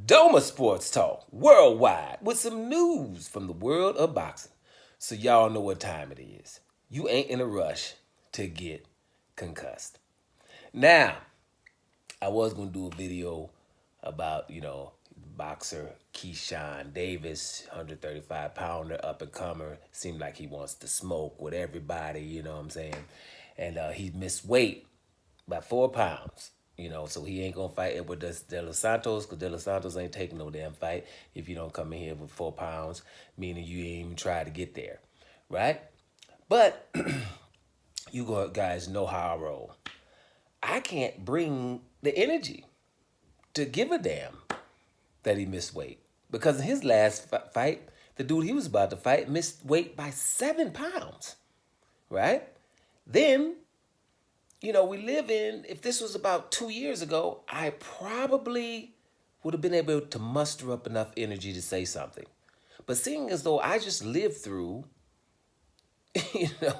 Doma Sports Talk worldwide with some news from the world of boxing. So y'all know what time it is. You ain't in a rush to get concussed. Now, I was going to do a video about, boxer Keyshawn Davis, 135-pounder, up-and-comer. Seemed like he wants to smoke with everybody, you know what I'm saying? And he missed weight by 4 pounds. So he ain't gonna fight Edward De Los Santos, because De Los Santos ain't taking no damn fight if you don't come in here with 4 pounds, meaning you ain't even try to get there, right? But you guys know how I roll. I can't bring the energy to give a damn that he missed weight, because in his last fight, the dude he was about to fight missed weight by 7 pounds, right? Then we live in, if this was about 2 years ago, I probably would have been able to muster up enough energy to say something. But seeing as though I just lived through,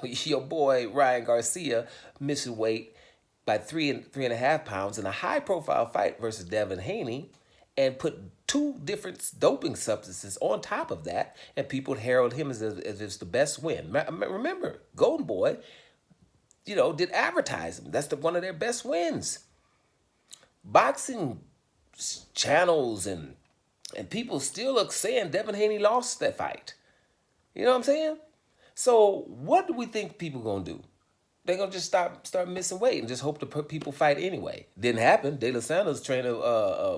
your boy Ryan Garcia missing weight by 3.5 pounds in a high-profile fight versus Devin Haney, and put 2 different doping substances on top of that, and people herald him as if it's the best win. Remember, Golden Boy, did advertise him. That's one of their best wins. Boxing channels and people still are saying Devin Haney lost that fight. You know what I'm saying? So what do we think people gonna do? They're gonna just start missing weight and just hope to put people fight anyway. Didn't happen. De Los Santos trainer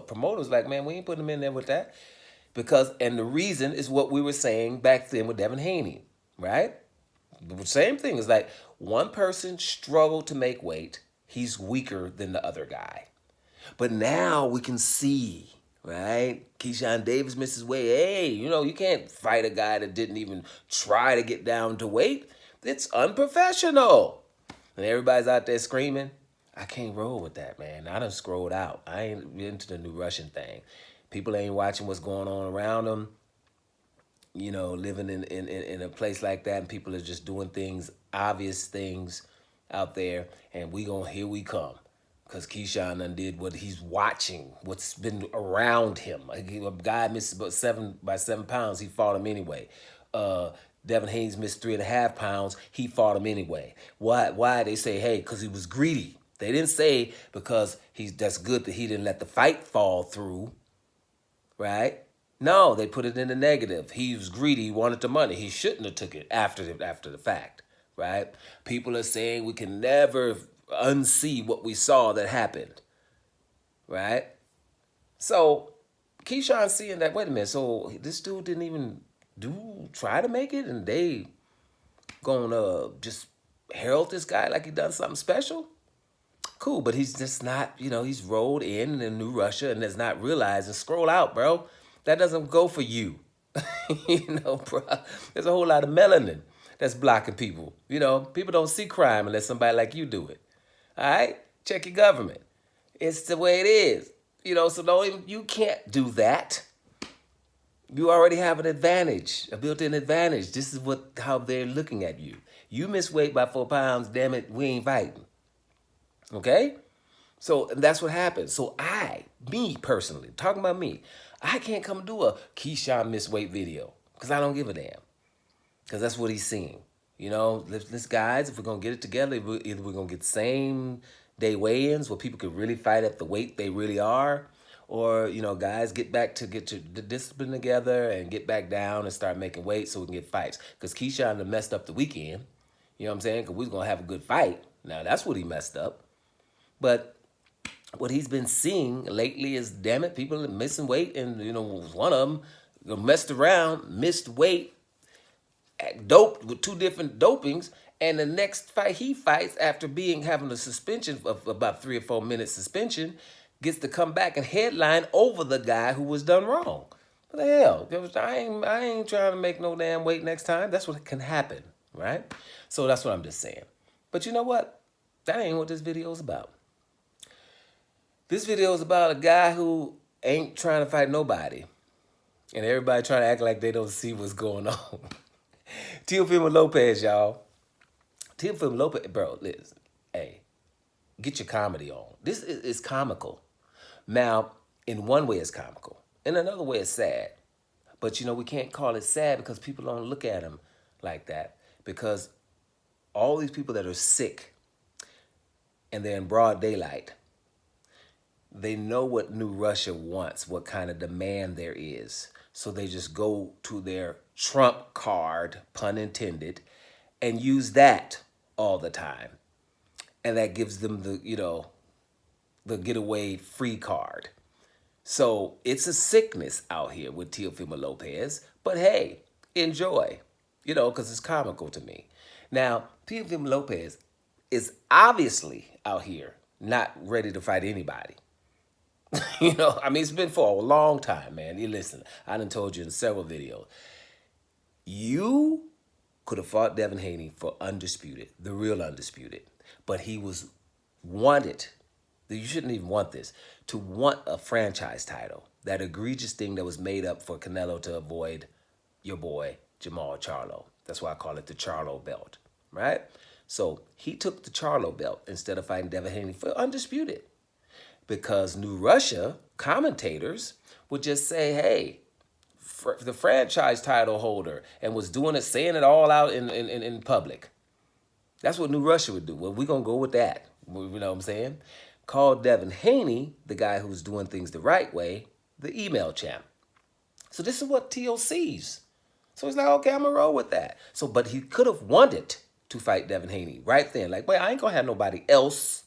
promoters like, man, we ain't putting him in there with that. And the reason is what we were saying back then with Devin Haney, right? The same thing is like, one person struggled to make weight, he's weaker than the other guy. But now we can see, right? Keyshawn Davis misses weight. Hey, you can't fight a guy that didn't even try to get down to weight. It's unprofessional. And everybody's out there screaming. I can't roll with that, man. I done scrolled out. I ain't into the new Russian thing. People ain't watching what's going on around them. Living in a place like that, and people are just doing things, obvious things out there, and here we come. Because Keyshawn did what he's watching, what's been around him. A guy missed about 7 pounds, he fought him anyway. Devin Haney missed 3.5 pounds, he fought him anyway. Why? They say, hey, because he was greedy. They didn't say because that's good that he didn't let the fight fall through, right? No, they put it in the negative. He was greedy. He wanted the money. He shouldn't have took it after the fact, right? People are saying we can never unsee what we saw that happened, right? So Keyshawn seeing that, wait a minute, so this dude didn't even try to make it, and they gonna just herald this guy like he done something special? Cool, but he's just not, he's rolled in New Russia and has not realized, and scroll out, bro. That doesn't go for you. Bro. There's a whole lot of melanin that's blocking people. People don't see crime unless somebody like you do it. All right? Check your government. It's the way it is. So you can't do that. You already have an advantage, a built-in advantage. This is how they're looking at you. You miss weight by 4 pounds, damn it, we ain't fighting. Okay? So that's what happens. So me personally, talking about me, I can't come do a Keyshawn miss weight video because I don't give a damn. Because that's what he's seeing. Let's guys, if we're going to get it together, either we're going to get same day weigh-ins where people can really fight at the weight they really are, or, guys get to the discipline together and get back down and start making weight so we can get fights. Because Keyshawn done messed up the weekend. You know what I'm saying? Because we was going to have a good fight. Now, that's what he messed up. But what he's been seeing lately is, damn it, people are missing weight, and one of them messed around, missed weight, doped with 2 different dopings, and the next fight he fights after having a suspension of about 3 or 4 minutes suspension, gets to come back and headline over the guy who was done wrong. What the hell? I ain't trying to make no damn weight next time. That's what can happen, right? So that's what I'm just saying. But you know what? That ain't what this video is about. This video is about a guy who ain't trying to fight nobody. And everybody trying to act like they don't see what's going on. Teofimo Lopez, y'all. Teofimo Lopez, bro, listen. Hey, get your comedy on. This is comical. Now, in one way it's comical. In another way, it's sad. But we can't call it sad because people don't look at him like that. Because all these people that are sick and they're in broad daylight, they know what New Russia wants, what kind of demand there is. So they just go to their Trump card, pun intended, and use that all the time. And that gives them the getaway free card. So it's a sickness out here with Teofimo Lopez. But hey, enjoy, because it's comical to me. Now, Teofimo Lopez is obviously out here not ready to fight anybody. It's been for a long time, man. You listen, I done told you in several videos. You could have fought Devin Haney for undisputed, the real undisputed. But he was wanted, you shouldn't even want this, to want a franchise title. That egregious thing that was made up for Canelo to avoid your boy, Jamal Charlo. That's why I call it the Charlo belt, right? So he took the Charlo belt instead of fighting Devin Haney for undisputed. Because New Russia commentators would just say, hey, the franchise title holder, and was doing it, saying it all out in public. That's what New Russia would do. Well, we're going to go with that. You know what I'm saying? Called Devin Haney, the guy who's doing things the right way, the email champ. So this is what T.O. sees. So he's like, okay, I'm going to roll with that. But he could have wanted to fight Devin Haney right then. Like, wait, I ain't going to have nobody else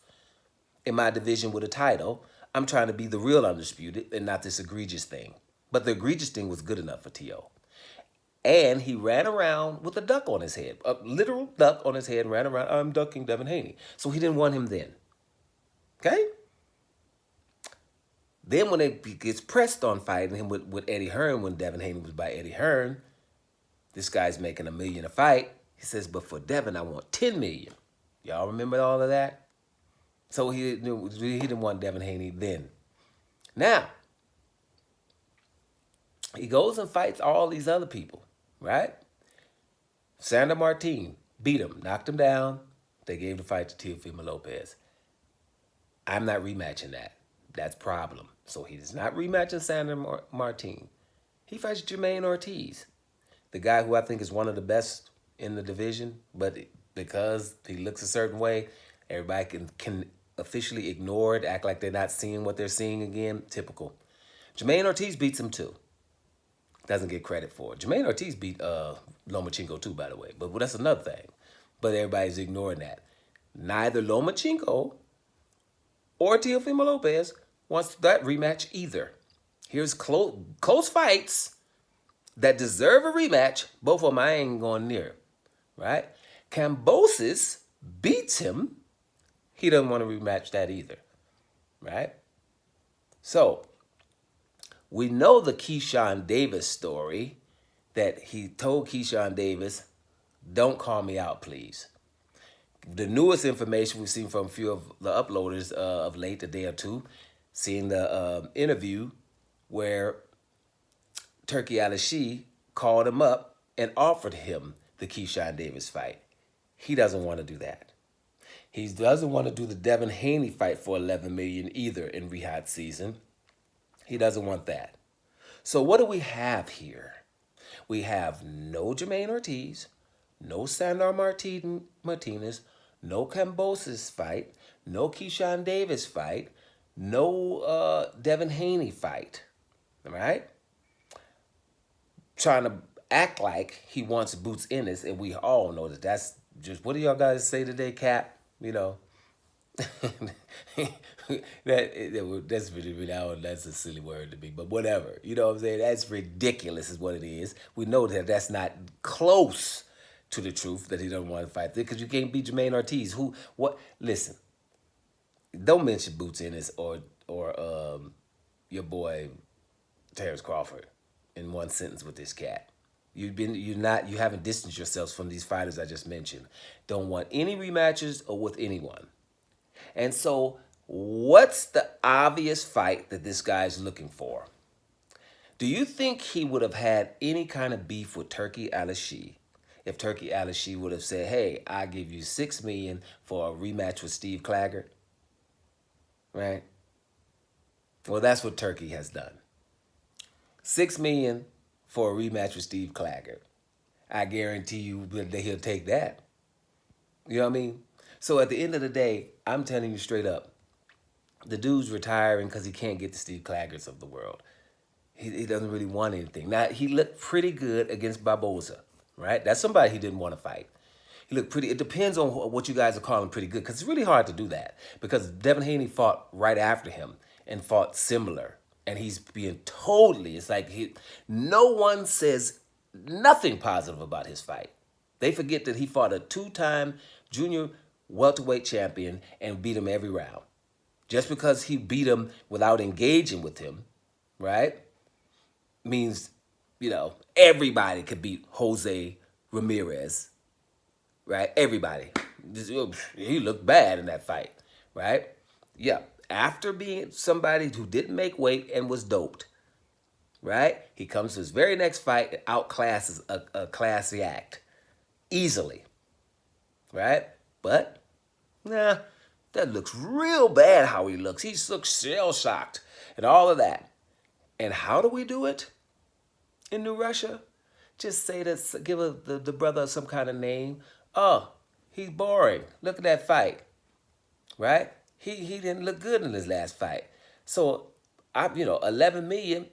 in my division with a title. I'm trying to be the real undisputed and not this egregious thing. But the egregious thing was good enough for T.O. And he ran around with a duck on his head, a literal duck on his head, and ran around, I'm ducking Devin Haney. So he didn't want him then. Okay? Then when it gets pressed on fighting him with Eddie Hearn, when Devin Haney was by Eddie Hearn, this guy's making $1 million a fight. He says, but for Devin, I want $10 million. Y'all remember all of that? So he didn't want Devin Haney then. Now, he goes and fights all these other people, right? Sandor Martin beat him, knocked him down. They gave the fight to Teofimo Lopez. I'm not rematching that. That's problem. So he's not rematching Sandor Martin. He fights Jermaine Ortiz, the guy who I think is one of the best in the division, but because he looks a certain way, everybody can officially ignore it, act like they're not seeing what they're seeing again. Typical. Jermaine Ortiz beats him too. Doesn't get credit for it. Jermaine Ortiz beat Lomachenko too, by the way. But that's another thing. But everybody's ignoring that. Neither Lomachenko or Teofimo Lopez wants that rematch either. Here's close fights that deserve a rematch. Both of them I ain't going near. Right? Kambosos beats him. He doesn't want to rematch that either. Right? So, we know the Keyshawn Davis story, that he told Keyshawn Davis, don't call me out, please. The newest information we've seen from a few of the uploaders of late, a day or two, seeing the interview where Turki Al-Ashi called him up and offered him the Keyshawn Davis fight. He doesn't want to do that. He doesn't want to do the Devin Haney fight for $11 million either in Riyadh season. He doesn't want that. So what do we have here? We have no Jermaine Ortiz, no Sandor Martinez, no Kambosos fight, no Keyshawn Davis fight, no Devin Haney fight. All right? Trying to act like he wants Boots Ennis, and we all know that that's just, what do y'all guys say today, Cap? That's really, that's a silly word to me, but whatever. You know what I'm saying? That's ridiculous is what it is. We know that that's not close to the truth, that he doesn't want to fight there, because you can't beat Jermaine Ortiz. Listen, don't mention Boots Ennis or your boy Terrence Crawford in one sentence with this cat. You haven't distanced yourselves from these fighters I just mentioned. Don't want any rematches or with anyone. And so, what's the obvious fight that this guy's looking for? Do you think he would have had any kind of beef with Turki Al-Ashi if Turki Al-Ashi would have said, hey, I give you $6 million for a rematch with Steve Claggett? Right? Well, that's what Turki has done. $6 million for a rematch with Steve Claggett. I guarantee you that he'll take that. You know what I mean? So at the end of the day, I'm telling you straight up, the dude's retiring because he can't get the Steve Claggetts of the world. He doesn't really want anything. Now, he looked pretty good against Barboza, right? That's somebody he didn't want to fight. He looked pretty. It depends on what you guys are calling pretty good, because it's really hard to do that, because Devin Haney fought right after him and fought similar, and he's being totally, it's like no one says nothing positive about his fight. They forget that he fought a two-time junior welterweight champion and beat him every round. Just because he beat him without engaging with him, right, means, everybody could beat Jose Ramirez, right? Everybody. He looked bad in that fight, right? Yeah. After being somebody who didn't make weight and was doped, right? He comes to his very next fight and outclasses a classy act easily, right? But, nah, that looks real bad how he looks. He looks shell-shocked and all of that. And how do we do it in New Russia? Just say that, give the brother some kind of name. Oh, he's boring. Look at that fight, right? He didn't look good in his last fight. So, 11 million,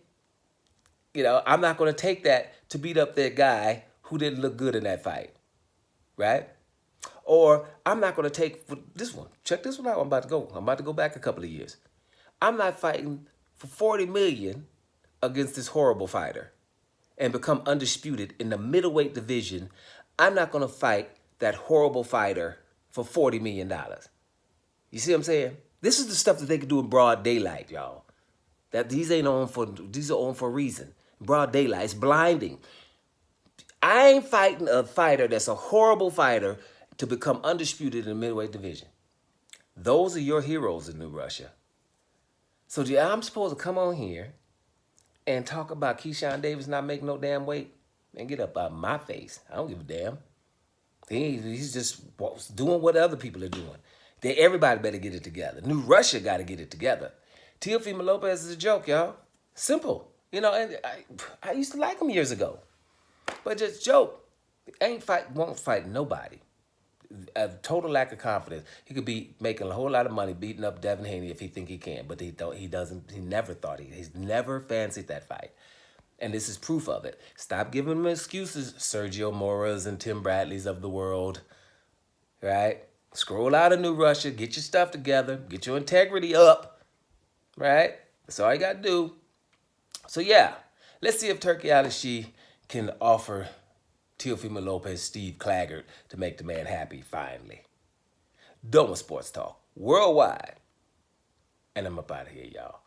I'm not going to take that to beat up that guy who didn't look good in that fight, right? Or I'm not going to take this one. Check this one out. I'm about to go back a couple of years. I'm not fighting for 40 million against this horrible fighter and become undisputed in the middleweight division. I'm not going to fight that horrible fighter for $40 million. You see what I'm saying? This is the stuff that they can do in broad daylight, y'all. That these are on for a reason. Broad daylight. It's blinding. I ain't fighting a fighter that's a horrible fighter to become undisputed in the middleweight division. Those are your heroes in New Russia. So I'm supposed to come on here and talk about Keyshawn Davis not making no damn weight and get up out of my face. I don't give a damn. He's just doing what other people are doing. Everybody better get it together. New Russia got to get it together. Teofimo Lopez is a joke, y'all. Simple. And I used to like him years ago. But just joke. Won't fight nobody. A total lack of confidence. He could be making a whole lot of money beating up Devin Haney if he think he can, but he doesn't. He never thought he's never fancied that fight. And this is proof of it. Stop giving him excuses, Sergio Moras and Tim Bradleys of the world. Right? Scroll out of New Russia, get your stuff together, get your integrity up. Right? That's all you got to do. So yeah, let's see if Turki Al-Ashi can offer Teofimo Lopez Steve Claggett to make the man happy finally. Doma Sports Talk worldwide. And I'm up out of here, y'all.